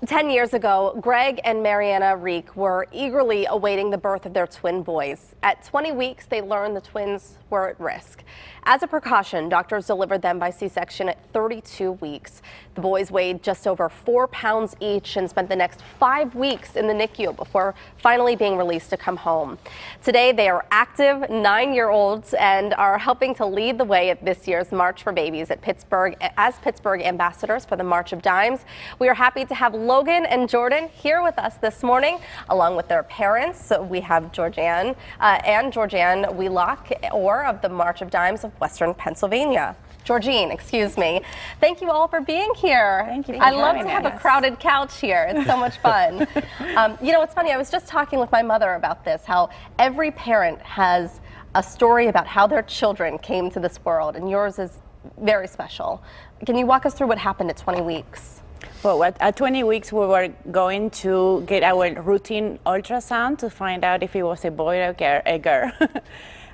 10 years ago, Greg and Mariana Reek were eagerly awaiting the birth of their twin boys. At 20 weeks, they learned the twins were at risk. As a precaution, doctors delivered them by C-section at 32 weeks. The boys weighed just over 4 pounds each and spent the next 5 weeks in the NICU before finally being released to come home. Today, they are active 9-year-olds and are helping to lead the way at this year's March for Babies at Pittsburgh as Pittsburgh ambassadors for the March of Dimes. We are happy to have Logan and Jordan here with us this morning, along with their parents. So we have Georgianne and Georgianne Wheelock, or of the March of Dimes of Western Pennsylvania. Georgine, excuse me. Thank you all for being here. Thank you for I love to having have us. a crowded couch here. It's so much fun. You know, it's funny. I was just talking with my mother about this, how every parent has a story about how their children came to this world, and yours is very special. Can you walk us through what happened at 20 weeks? Well, at 20 weeks, we were going to get our routine ultrasound to find out if it was a boy or a girl.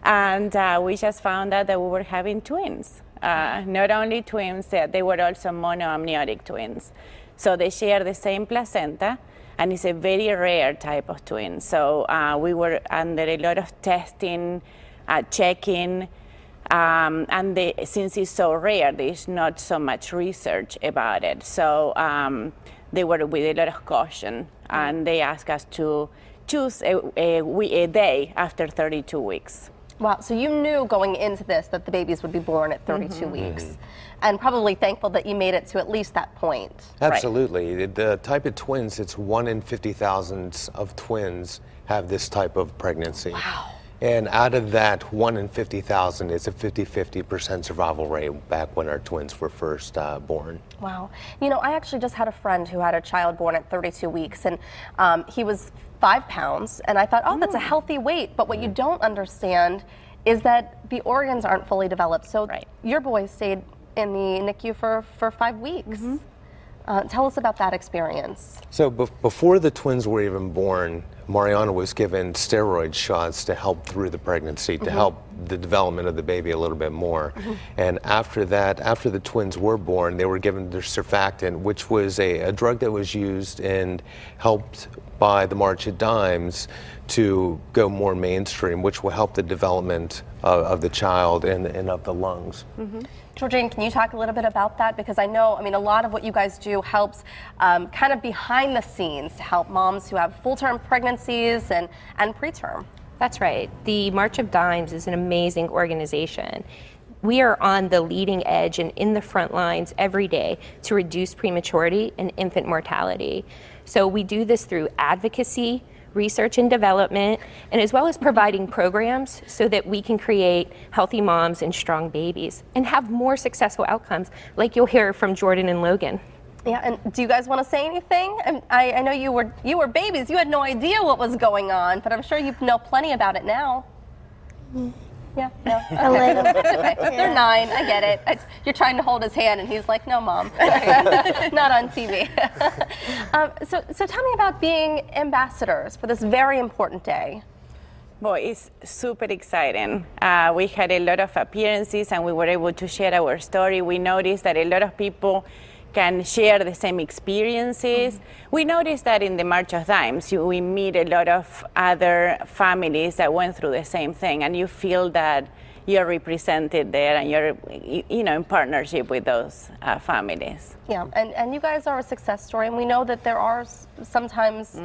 And we just found out that we were having twins. Not only twins, they were also monoamniotic twins. So they share the same placenta, and it's a very rare type of twin. So we were under a lot of testing, checking, and since it's so rare, there's not so much research about it. So they were with a lot of caution, and they asked us to choose a day after 32 weeks. Wow, so you knew going into this that the babies would be born at 32 weeks, and probably thankful that you made it to at least that point. Absolutely. Right. The type of twins, it's 1 in 50,000 of twins have this type of pregnancy. Wow. And out of that 1 in 50,000, it's a 50% survival rate back when our twins were first born. Wow. You know, I actually just had a friend who had a child born at 32 weeks, and he was 5 pounds, and I thought, oh, that's a healthy weight. But what you don't understand is that the organs aren't fully developed. So your boy stayed in the NICU for 5 weeks. Tell us about that experience. So before the twins were even born, Mariana was given steroid shots to help through the pregnancy, to help the development of the baby a little bit more. And after that, after the twins were born, they were given their surfactant, which was a drug that was used and helped by the March of Dimes to go more mainstream, which will help the development of the child and of the lungs. Georgine, can you talk a little bit about that? Because I know, I mean, a lot of what you guys do helps kind of behind the scenes to help moms who have full-term pregnancies and preterm. That's right. The March of Dimes is an amazing organization. We are on the leading edge and in the front lines every day to reduce prematurity and infant mortality. So we do this through advocacy, research and development, and as well as providing programs so that we can create healthy moms and strong babies and have more successful outcomes, like you'll hear from Jordan and Logan. Yeah, and do you guys want to say anything? I know you were babies. You had no idea what was going on, but I'm sure you know plenty about it now. Yeah, no. A little. It's okay. They're 9. I get it. You're trying to hold his hand, and he's like, "No, Mom, not on TV." So tell me about being ambassadors for this very important day. Boy, it's super exciting. We had a lot of appearances, and we were able to share our story. We noticed that a lot of people can share the same experiences. We noticed that in the March of Dimes, we meet a lot of other families that went through the same thing, and you feel that you're represented there and you're, you know, in partnership with those families. Yeah, and you guys are a success story, and we know that there are sometimes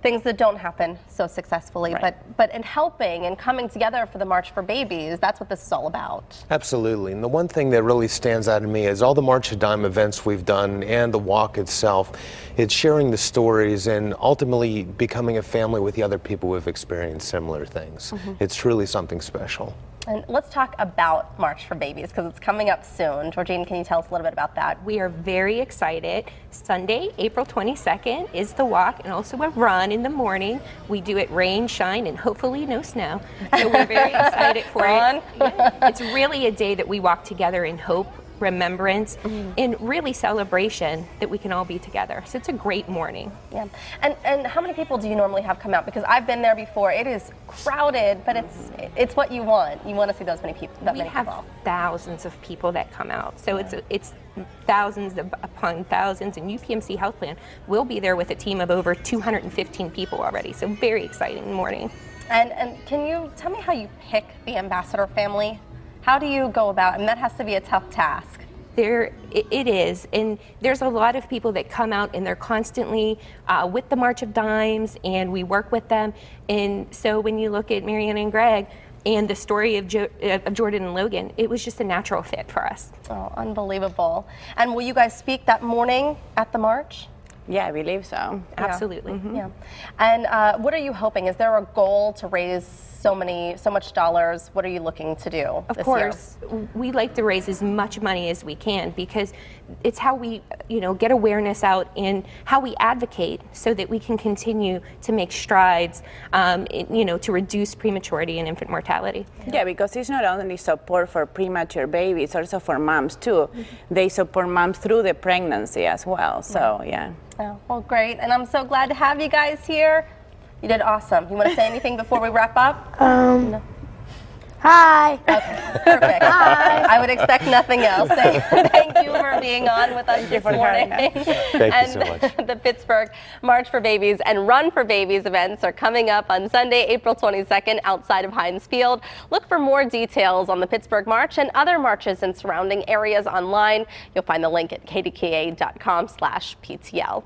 things that don't happen so successfully, but in helping and coming together for the March for Babies, that's what this is all about. Absolutely, and the one thing that really stands out to me is all the March of Dime events we've done and the walk itself, it's sharing the stories and ultimately becoming a family with the other people who have experienced similar things. It's truly something special. And let's talk about March for Babies, because it's coming up soon. Georgine, can you tell us a little bit about that? We are very excited. Sunday, April 22nd is the walk and also a run in the morning. We do it rain, shine, and hopefully no snow. So we're very excited for it. Yeah. It's really a day that we walk together in hope, remembrance, and really celebration that we can all be together. So it's a great morning. Yeah. And how many people do you normally have come out? Because I've been there before. It is crowded, but it's what you want. You want to see those many people. We have thousands of people that come out. So it's thousands upon thousands, and UPMC Health Plan will be there with a team of over 215 people already. So very exciting morning. And can you tell me how you pick the ambassador family? How do you go about it? And that has to be a tough task. It is, and there's a lot of people that come out and they're constantly with the March of Dimes, and we work with them. And so when you look at Mariana and Greg and the story of Jordan and Logan, it was just a natural fit for us. Oh, unbelievable. And will you guys speak that morning at the march? Yeah, I believe so. Absolutely. Mm-hmm. Yeah. And what are you hoping? Is there a goal to raise so much dollars? What are you looking to do Of this course, year? We like to raise as much money as we can because it's how we, get awareness out and how we advocate so that we can continue to make strides, to reduce prematurity and infant mortality. Yeah, because it's not only support for premature babies, also for moms too. Mm-hmm. They support moms through the pregnancy as well. So yeah. Oh, well, great, and I'm so glad to have you guys here. You did awesome. You want to say anything before we wrap up? No. Hi. Okay, perfect. Hi. I would expect nothing else. Thank you for being on with us this morning. Thank you so much. The Pittsburgh March for Babies and Run for Babies events are coming up on Sunday, April 22nd outside of Heinz Field. Look for more details on the Pittsburgh March and other marches in surrounding areas online. You'll find the link at kdka.com/PTL.